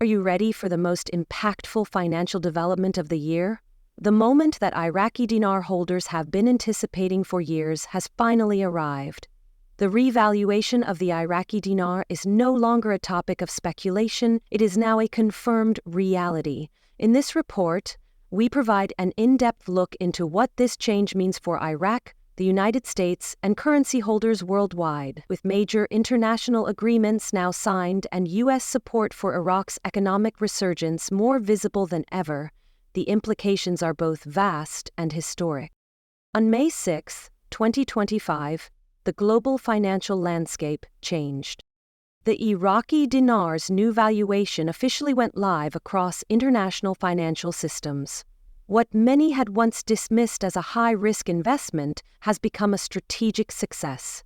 Are you ready for the most impactful financial development of the year? The moment that Iraqi dinar holders have been anticipating for years has finally arrived. The revaluation of the Iraqi dinar is no longer a topic of speculation, it is now a confirmed reality. In this report, we provide an in-depth look into what this change means for Iraq, the United States, and currency holders worldwide. With major international agreements now signed and U.S. support for Iraq's economic resurgence more visible than ever, the implications are both vast and historic. On May 6, 2025, the global financial landscape changed. The Iraqi dinar's new valuation officially went live across international financial systems. What many had once dismissed as a high-risk investment has become a strategic success.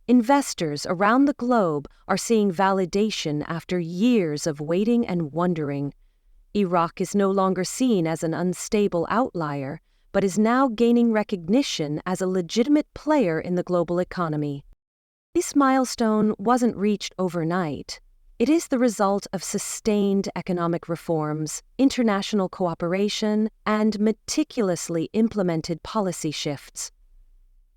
Investors around the globe are seeing validation after years of waiting and wondering. Iraq is no longer seen as an unstable outlier, but is now gaining recognition as a legitimate player in the global economy. This milestone wasn't reached overnight. It is the result of sustained economic reforms, international cooperation, and meticulously implemented policy shifts.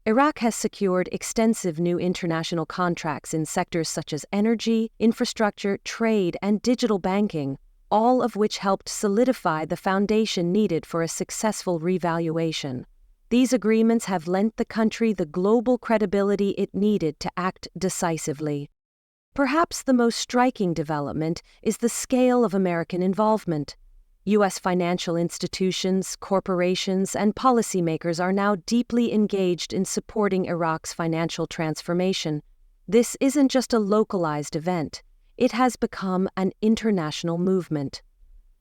Iraq has secured extensive new international contracts in sectors such as energy, infrastructure, trade, and digital banking, all of which helped solidify the foundation needed for a successful revaluation. These agreements have lent the country the global credibility it needed to act decisively. Perhaps the most striking development is the scale of American involvement. U.S. financial institutions, corporations, and policymakers are now deeply engaged in supporting Iraq's financial transformation. This isn't just a localized event. It has become an international movement.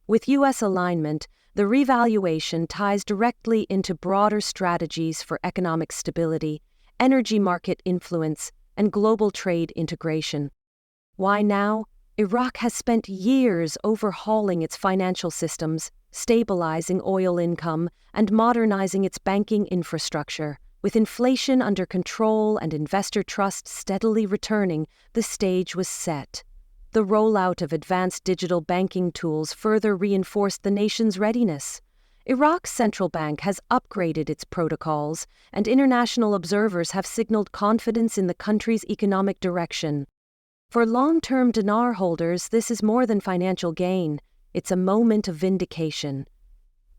With U.S. alignment, the revaluation ties directly into broader strategies for economic stability, energy market influence, and global trade integration. Why now? Iraq has spent years overhauling its financial systems, stabilizing oil income, and modernizing its banking infrastructure. With inflation under control and investor trust steadily returning, the stage was set. The rollout of advanced digital banking tools further reinforced the nation's readiness. Iraq's central bank has upgraded its protocols, and international observers have signaled confidence in the country's economic direction. For long-term dinar holders, this is more than financial gain. It's a moment of vindication.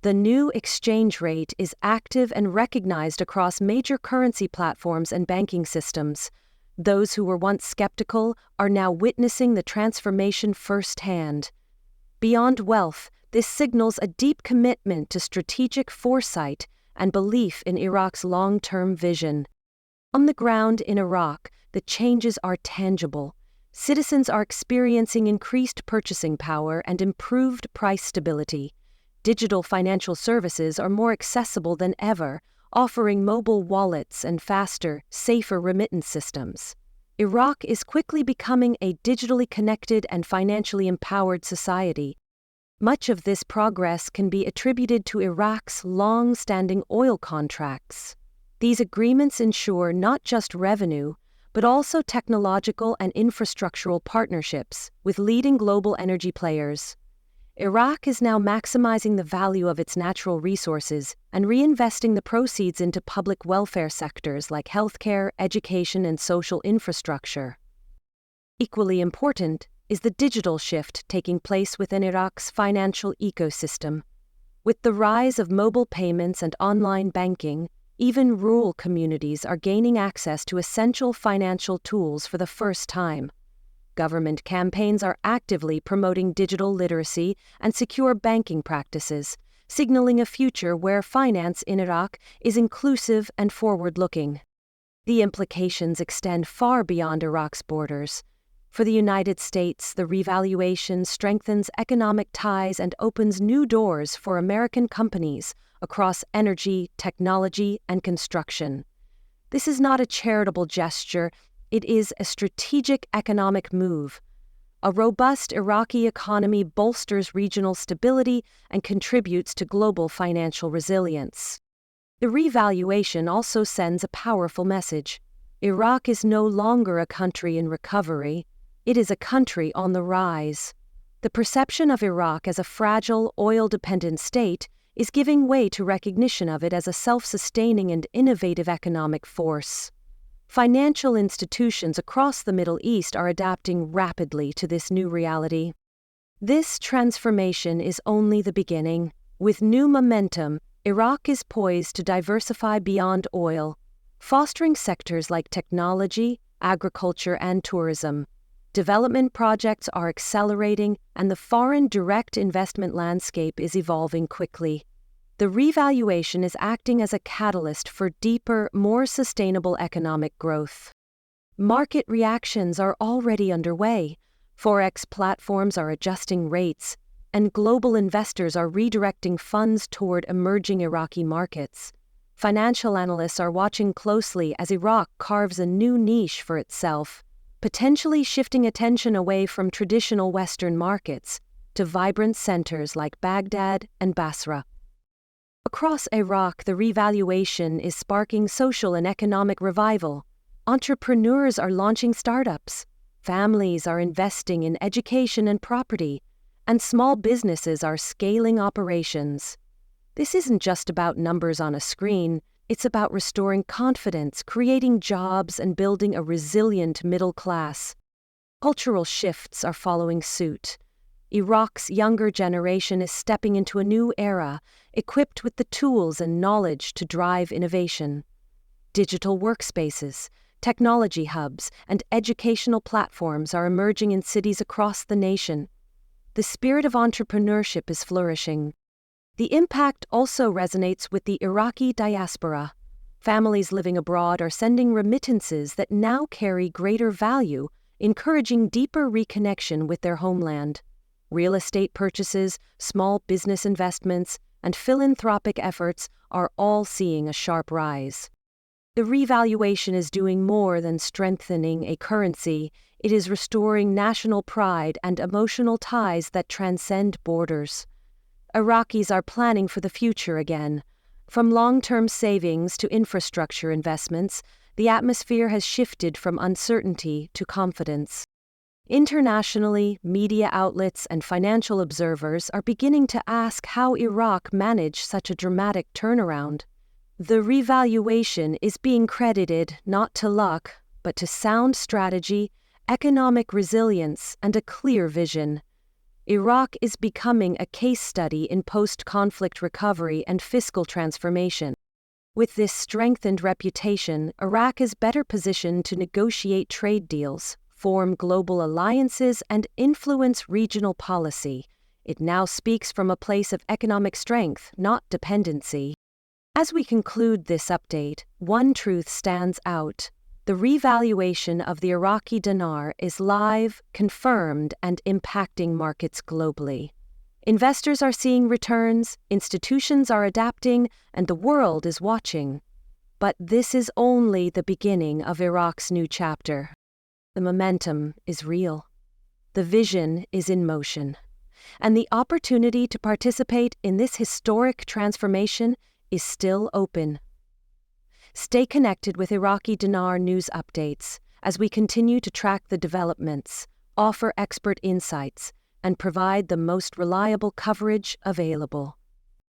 The new exchange rate is active and recognized across major currency platforms and banking systems. Those who were once skeptical are now witnessing the transformation firsthand. Beyond wealth, this signals a deep commitment to strategic foresight and belief in Iraq's long-term vision. On the ground in Iraq, the changes are tangible. Citizens are experiencing increased purchasing power and improved price stability. Digital financial services are more accessible than ever, offering mobile wallets and faster, safer remittance systems. Iraq is quickly becoming a digitally connected and financially empowered society. Much of this progress can be attributed to Iraq's long-standing oil contracts. These agreements ensure not just revenue, but also technological and infrastructural partnerships with leading global energy players. Iraq is now maximizing the value of its natural resources and reinvesting the proceeds into public welfare sectors like healthcare, education, and social infrastructure. Equally important is the digital shift taking place within Iraq's financial ecosystem. With the rise of mobile payments and online banking, even rural communities are gaining access to essential financial tools for the first time. Government campaigns are actively promoting digital literacy and secure banking practices, signaling a future where finance in Iraq is inclusive and forward-looking. The implications extend far beyond Iraq's borders. For the United States, the revaluation strengthens economic ties and opens new doors for American companies across energy, technology, and construction. This is not a charitable gesture, it is a strategic economic move. A robust Iraqi economy bolsters regional stability and contributes to global financial resilience. The revaluation also sends a powerful message. Iraq is no longer a country in recovery, it is a country on the rise. The perception of Iraq as a fragile, oil-dependent state is giving way to recognition of it as a self-sustaining and innovative economic force. Financial institutions across the Middle East are adapting rapidly to this new reality. This transformation is only the beginning. With new momentum, Iraq is poised to diversify beyond oil, fostering sectors like technology, agriculture, and tourism. Development projects are accelerating, and the foreign direct investment landscape is evolving quickly. The revaluation is acting as a catalyst for deeper, more sustainable economic growth. Market reactions are already underway. Forex platforms are adjusting rates, and global investors are redirecting funds toward emerging Iraqi markets. Financial analysts are watching closely as Iraq carves a new niche for itself, potentially shifting attention away from traditional Western markets to vibrant centers like Baghdad and Basra. Across Iraq, the revaluation is sparking social and economic revival. Entrepreneurs are launching startups, families are investing in education and property, and small businesses are scaling operations. This isn't just about numbers on a screen. It's about restoring confidence, creating jobs, and building a resilient middle class. Cultural shifts are following suit. Iraq's younger generation is stepping into a new era, equipped with the tools and knowledge to drive innovation. Digital workspaces, technology hubs, and educational platforms are emerging in cities across the nation. The spirit of entrepreneurship is flourishing. The impact also resonates with the Iraqi diaspora. Families living abroad are sending remittances that now carry greater value, encouraging deeper reconnection with their homeland. Real estate purchases, small business investments, and philanthropic efforts are all seeing a sharp rise. The revaluation is doing more than strengthening a currency. It is restoring national pride and emotional ties that transcend borders. Iraqis are planning for the future again. From long-term savings to infrastructure investments, the atmosphere has shifted from uncertainty to confidence. Internationally, media outlets and financial observers are beginning to ask how Iraq managed such a dramatic turnaround. The revaluation is being credited not to luck, but to sound strategy, economic resilience, and a clear vision. Iraq is becoming a case study in post-conflict recovery and fiscal transformation. With this strengthened reputation, Iraq is better positioned to negotiate trade deals, form global alliances, and influence regional policy. It now speaks from a place of economic strength, not dependency. As we conclude this update, one truth stands out. The revaluation of the Iraqi dinar is live, confirmed, and impacting markets globally. Investors are seeing returns, institutions are adapting, and the world is watching. But this is only the beginning of Iraq's new chapter. The momentum is real. The vision is in motion. And the opportunity to participate in this historic transformation is still open. Stay connected with Iraqi Dinar News Updates as we continue to track the developments, offer expert insights, and provide the most reliable coverage available.